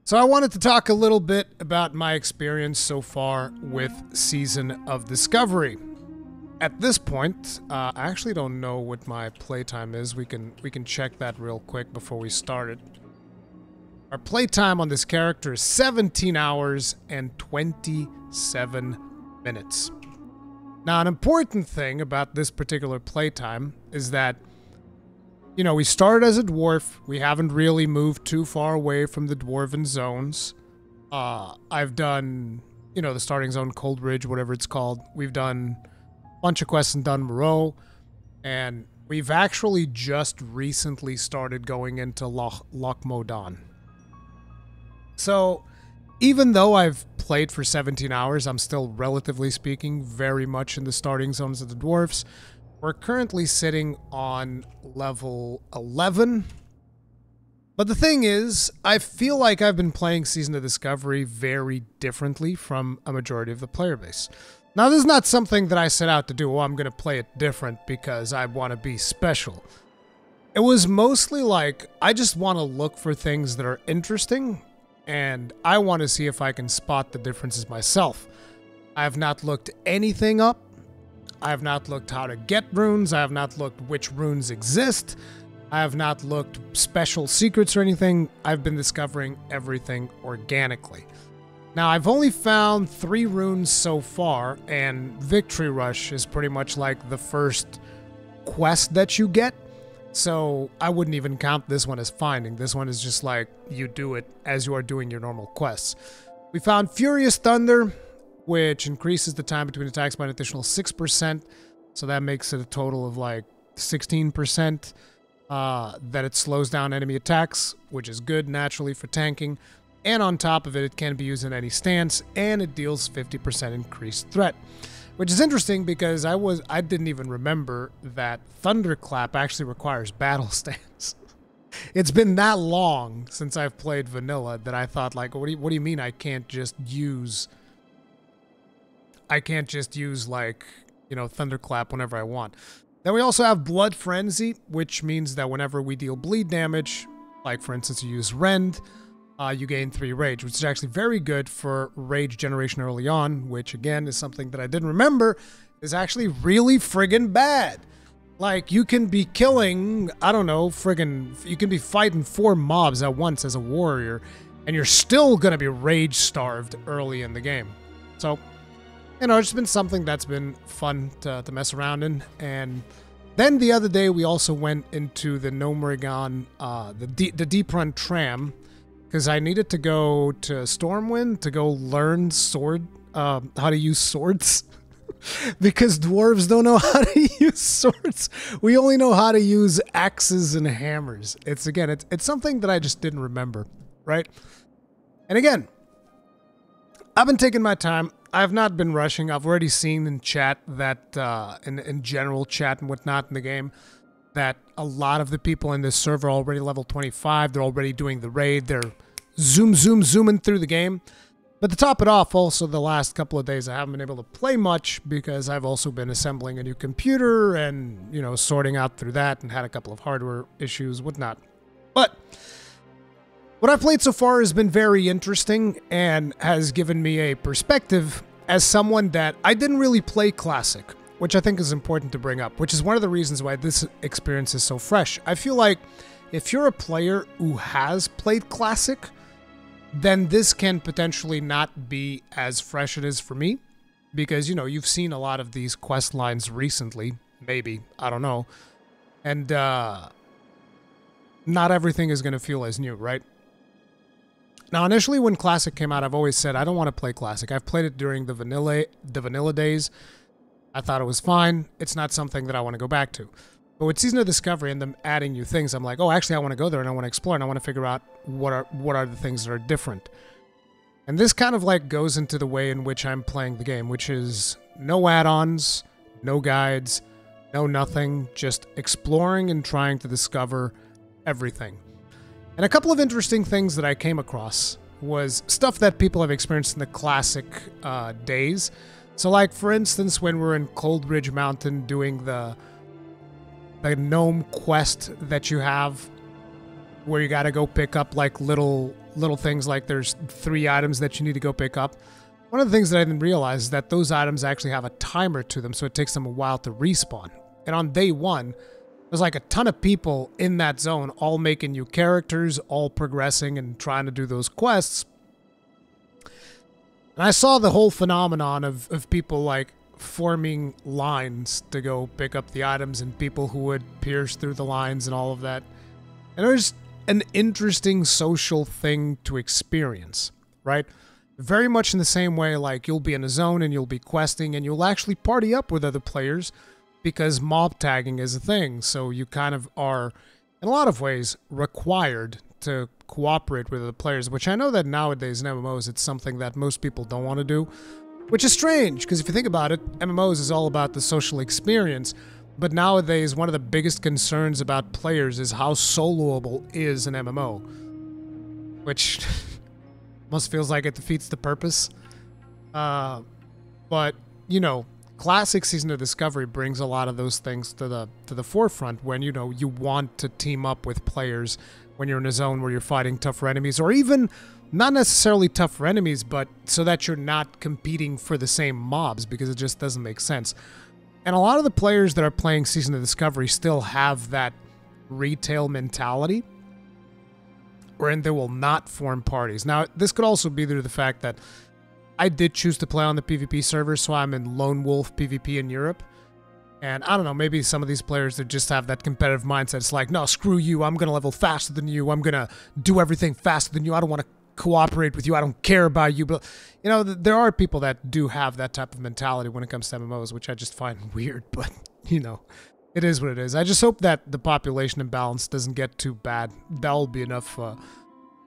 So I wanted to talk a little bit about my experience so far with Season of Discovery. At this point, I actually don't know what my playtime is. We can check that real quick before we started. Our playtime on this character is 17 hours and 27 minutes. Now, an important thing about this particular playtime is that, you know, we started as a dwarf. We haven't really moved too far away from the dwarven zones. I've done, you know, the starting zone, Cold Ridge, whatever it's called. We've done a bunch of quests in Dun Moreau, and we've actually just recently started going into Loch Modan. So, even though I've played for 17 hours, I'm still, relatively speaking, very much in the starting zones of the dwarves. We're currently sitting on level 11. But the thing is, I feel like I've been playing Season of Discovery very differently from a majority of the player base. Now, this is not something that I set out to do. Oh, I'm going to play it different because I want to be special. It was mostly like, I just want to look for things that are interesting, and I want to see if I can spot the differences myself. I have not looked anything up. I have not looked how to get runes. I have not looked which runes exist. I have not looked special secrets or anything. I've been discovering everything organically. Now, I've only found 3 runes so far, and Victory Rush is pretty much like the first quest that you get. So I wouldn't even count this one as finding. This one is just like you do it as you are doing your normal quests. We found Furious Thunder, which increases the time between attacks by an additional 6%. So that makes it a total of like 16%. That it slows down enemy attacks, which is good naturally for tanking. And on top of it, it can be used in any stance, and it deals 50% increased threat. Which is interesting because I didn't even remember that Thunderclap actually requires battle stance. It's been that long since I've played vanilla that I thought, like, what do you mean I can't just use like, you know, Thunderclap whenever I want. Then we also have Blood Frenzy, which means that whenever we deal bleed damage, like for instance you use Rend, you gain 3 rage, which is actually very good for rage generation early on, which again is something that I didn't remember is actually really friggin' bad. Like, you can be killing, I don't know, you can be fighting 4 mobs at once as a warrior, and you're still gonna be rage starved early in the game. So, you know, it's been something that's been fun to mess around in. And then the other day we also went into the Nomrigan, the Deep Run Tram, because I needed to go to Stormwind to go learn how to use swords. Because dwarves don't know how to use swords. We only know how to use axes and hammers. It's something that I just didn't remember, right? And again, I've been taking my time. I've not been rushing. I've already seen in chat that, in general chat and whatnot in the game, that a lot of the people in this server are already level 25. They're already doing the raid. They're zooming through the game. But to top it off, also the last couple of days I haven't been able to play much because I've also been assembling a new computer and, you know, sorting out through that and had a couple of hardware issues, whatnot. But what I've played so far has been very interesting and has given me a perspective as someone that I didn't really play Classic, which I think is important to bring up, which is one of the reasons why this experience is so fresh. I feel like if you're a player who has played Classic, then this can potentially not be as fresh as it is for me, because, you know, you've seen a lot of these quest lines recently, maybe, I don't know, and not everything is going to feel as new, right? Now, initially when Classic came out, I've always said I don't want to play Classic. I've played it during the vanilla days. I thought it was fine. It's not something that I want to go back to. But with Season of Discovery and them adding new things, I'm like, oh, actually, I want to go there and I want to explore and I want to figure out what are the things that are different. And this kind of like goes into the way in which I'm playing the game, which is no add-ons, no guides, no nothing, just exploring and trying to discover everything. And a couple of interesting things that I came across was stuff that people have experienced in the Classic days. So like, for instance, when we're in Cold Ridge Mountain doing the gnome quest that you have, where you gotta go pick up like little little things like there's 3 items that you need to go pick up. One of the things that I didn't realize is that those items actually have a timer to them, so it takes them a while to respawn. And on day 1, there's like a ton of people in that zone, all making new characters, all progressing and trying to do those quests. And I saw the whole phenomenon of people like forming lines to go pick up the items and people who would pierce through the lines and all of that. And it was an interesting social thing to experience, right? Very much in the same way, like you'll be in a zone and you'll be questing and you'll actually party up with other players because mob tagging is a thing. So you kind of are, in a lot of ways, required to cooperate with other players, which I know that nowadays in MMOs, it's something that most people don't want to do, which is strange, because if you think about it, MMOs is all about the social experience, but nowadays, one of the biggest concerns about players is how soloable is an MMO, which almost feels like it defeats the purpose. But, you know, Classic Season of Discovery brings a lot of those things to the forefront when, you know, you want to team up with players when you're in a zone where you're fighting tougher enemies, or even not necessarily tougher enemies, but so that you're not competing for the same mobs, because it just doesn't make sense. And a lot of the players that are playing Season of Discovery still have that retail mentality, wherein they will not form parties. Now, this could also be due to the fact that I did choose to play on the PvP server, so I'm in Lone Wolf PvP in Europe. And I don't know, maybe some of these players that just have that competitive mindset. It's like, no, screw you. I'm going to level faster than you. I'm going to do everything faster than you. I don't want to cooperate with you. I don't care about you. But, you know, there are people that do have that type of mentality when it comes to MMOs, which I just find weird. But, you know, it is what it is. I just hope that the population imbalance doesn't get too bad. That'll be enough for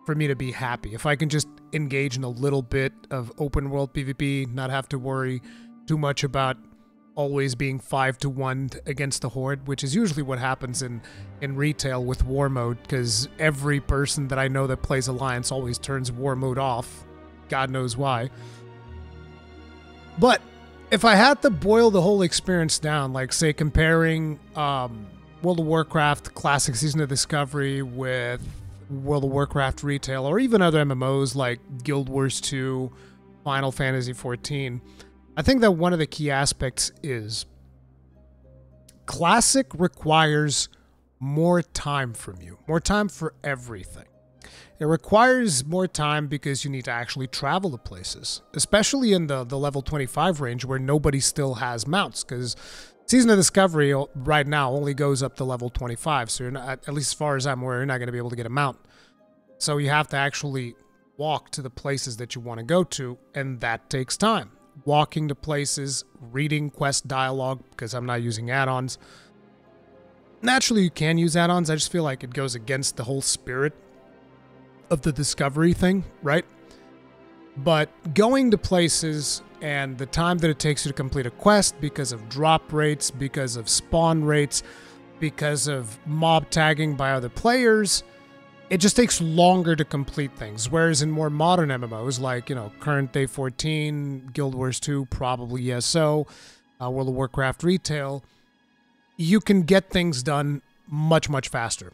me to be happy. If I can just engage in a little bit of open world PvP, not have to worry too much about always being 5-to-1 against the Horde, which is usually what happens in retail with War Mode, because every person that I know that plays Alliance always turns War Mode off. God knows why. But if I had to boil the whole experience down, like, say, comparing World of Warcraft Classic Season of Discovery with World of Warcraft Retail, or even other MMOs like Guild Wars 2, Final Fantasy XIV, I think that one of the key aspects is Classic requires more time from you, more time for everything. It requires more time because you need to actually travel to places, especially in the level 25 range where nobody still has mounts, because Season of Discovery right now only goes up to level 25, so you're not, at least as far as I'm aware, you're not going to be able to get a mount. So you have to actually walk to the places that you want to go to, and that takes time. Walking to places, reading quest dialogue, because I'm not using add-ons. Naturally, you can use add-ons. I just feel like it goes against the whole spirit of the discovery thing, right? But going to places and the time that it takes you to complete a quest because of drop rates, because of spawn rates, because of mob tagging by other players, it just takes longer to complete things. Whereas in more modern MMOs, like, you know, current day 14, Guild Wars 2, probably ESO, World of Warcraft Retail, you can get things done much, much faster.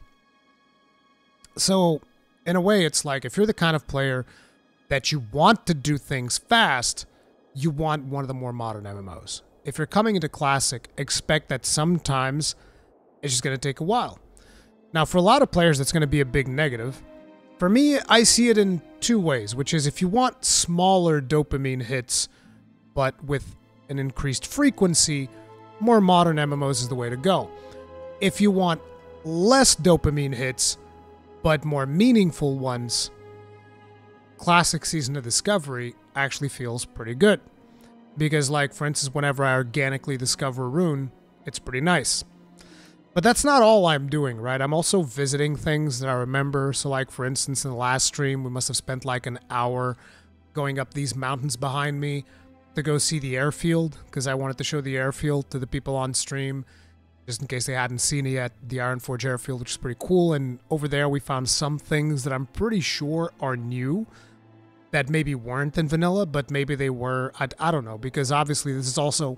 So, in a way, it's like, if you're the kind of player that you want to do things fast, you want one of the more modern MMOs. If you're coming into Classic, expect that sometimes it's just going to take a while. Now, for a lot of players, that's going to be a big negative. For me, I see it in two ways, which is if you want smaller dopamine hits, but with an increased frequency, more modern MMOs is the way to go. If you want less dopamine hits, but more meaningful ones, Classic Season of Discovery actually feels pretty good. Because, like, for instance, whenever I organically discover a rune, it's pretty nice. But that's not all I'm doing, right? I'm also visiting things that I remember. So, like, for instance, in the last stream, we must have spent like an hour going up these mountains behind me to go see the airfield, because I wanted to show the airfield to the people on stream, just in case they hadn't seen it yet, the Ironforge airfield, which is pretty cool. And over there, we found some things that I'm pretty sure are new that maybe weren't in vanilla, but maybe they were. I don't know, because obviously this is also...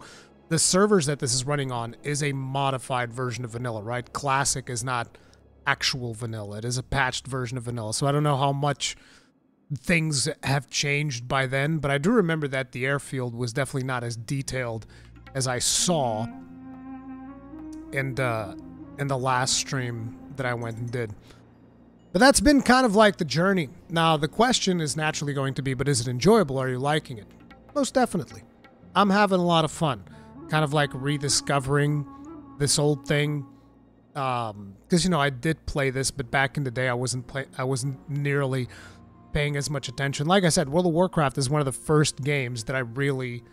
the servers that this is running on is a modified version of vanilla, right? Classic is not actual vanilla. It is a patched version of vanilla. So I don't know how much things have changed by then, but I do remember that the airfield was definitely not as detailed as I saw in the last stream that I went and did. But that's been kind of like the journey. Now, the question is naturally going to be, but is it enjoyable? Are you liking it? Most definitely. I'm having a lot of fun. Kind of like rediscovering this old thing. Because, you know, I did play this, but back in the day I wasn't nearly paying as much attention. Like I said, World of Warcraft is one of the first games that I really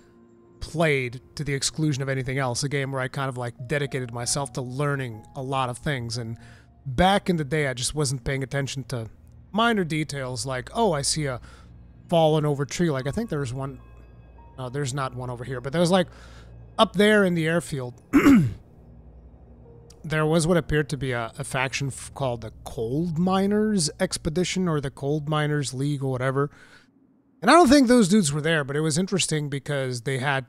played to the exclusion of anything else. A game where I kind of like dedicated myself to learning a lot of things. And back in the day, I just wasn't paying attention to minor details like, oh, I see a fallen over tree. Like, I think there's one. No, there's not one over here. But there's like up there in the airfield. There was what appeared to be a faction called the Cold Miners Expedition or the Cold Miners League or whatever. And I don't think those dudes were there, but it was interesting because there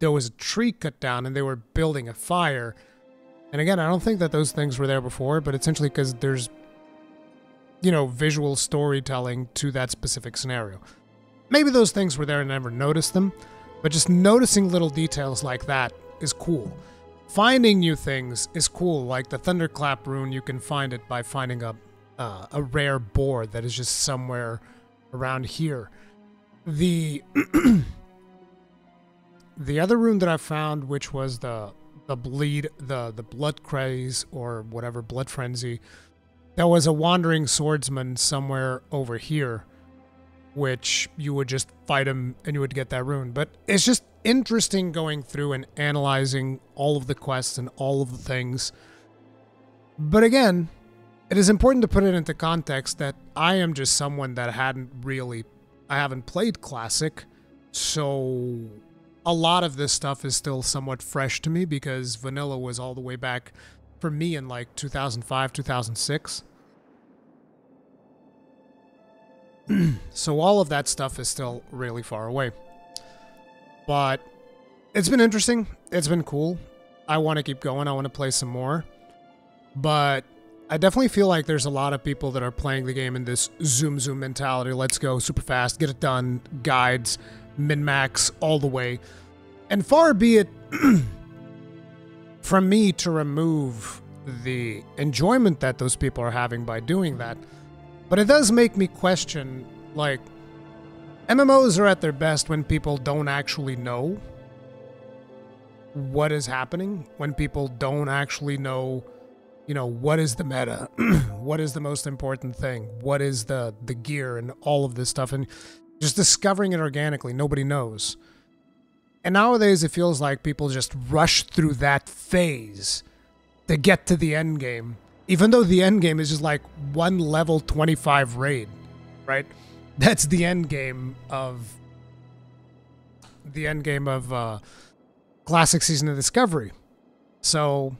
was a tree cut down and they were building a fire. And again, I don't think that those things were there before, but essentially because there's, you know, visual storytelling to that specific scenario. Maybe those things were there and I never noticed them, but just noticing little details like that is cool. Finding new things is cool, like the Thunderclap rune, you can find it by finding a rare boar that is just somewhere around here. The other rune that I found, which was the blood craze or whatever, blood frenzy, there was a wandering swordsman somewhere over here, which you would just fight him and you would get that rune. But it's just interesting going through and analyzing all of the quests and all of the things. But again, it is important to put it into context that I am just someone that I haven't played Classic, so a lot of this stuff is still somewhat fresh to me because vanilla was all the way back for me in like 2005, 2006. So all of that stuff is still really far away. But it's been interesting. It's been cool. I want to keep going. I want to play some more. But I definitely feel like there's a lot of people that are playing the game in this zoom mentality. Let's go super fast, get it done, guides, min-max, all the way. And far be it from me to remove the enjoyment that those people are having by doing that. But it does make me question, like, MMOs are at their best when people don't actually know what is happening, when people don't actually know, you know, what is the meta, what is the most important thing, what is the gear and all of this stuff, and just discovering it organically. Nobody knows. And nowadays it feels like people just rush through that phase to get to the end game, even though the end game is just like one level 25 raid, right? That's the end game of Classic Season of Discovery. So,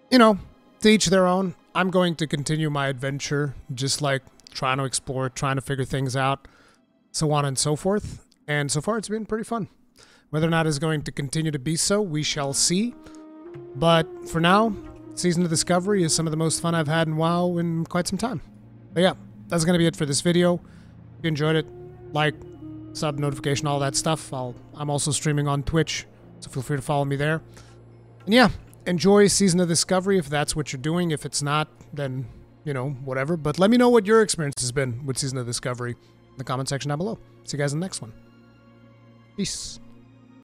you know, to each their own. I'm going to continue my adventure, just like trying to explore, trying to figure things out, so on and so forth. And so far, it's been pretty fun. Whether or not it's going to continue to be so, we shall see. But for now, Season of Discovery is some of the most fun I've had in WoW in quite some time. But yeah, that's going to be it for this video. If you enjoyed it, like, sub, notification, all that stuff. I'm also streaming on Twitch, so feel free to follow me there. And yeah, enjoy Season of Discovery if that's what you're doing. If it's not, then, you know, whatever. But let me know what your experience has been with Season of Discovery in the comment section down below. See you guys in the next one. Peace.